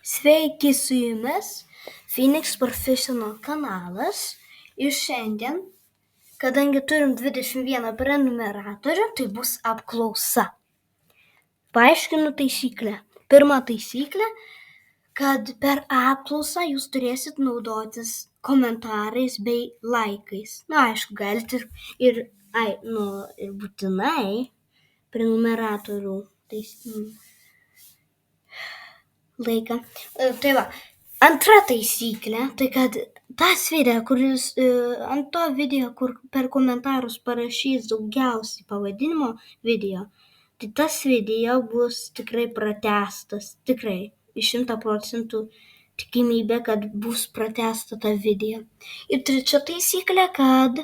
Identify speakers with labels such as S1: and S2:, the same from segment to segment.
S1: Sveiki, su jumis Phoenix Professional kanalas ir šiandien, kadangi turim 21 prenumeratorių, tai bus apklausa. Paaiškinu taisyklę. Pirma taisyklė, kad per apklausą jūs turėsit naudotis komentarais bei laikais. Aišku, galite ir būtinai prenumeratorių laiką. Tai va, antra taisyklė, tai kad tas video, kuris ant to video, kur per komentarus parašys daugiausiai pavadinimo video, tai tas video bus tikrai pratęstas, tikrai, 100% tikimybė, kad bus pratęsta ta video. Ir trečia taisyklė, kad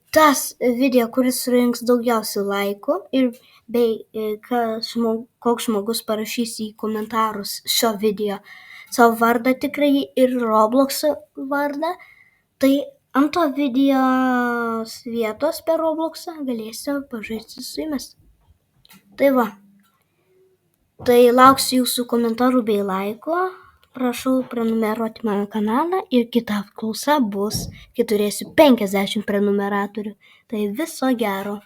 S1: tas video, kuris surinks daugiausiai laikų ir bei koks žmogus parašys į komentarus šio video savo vardą tikrai ir Robloxo vardą, tai ant to video vietos per Robloxą galėsiu pažaisti su jumis. Tai va, tai lauksiu jūsų komentarų bei laiko. Prašau prenumeruoti mano kanalą ir kita apklausa bus, kai turėsiu 50 prenumeratorių. Tai viso gero.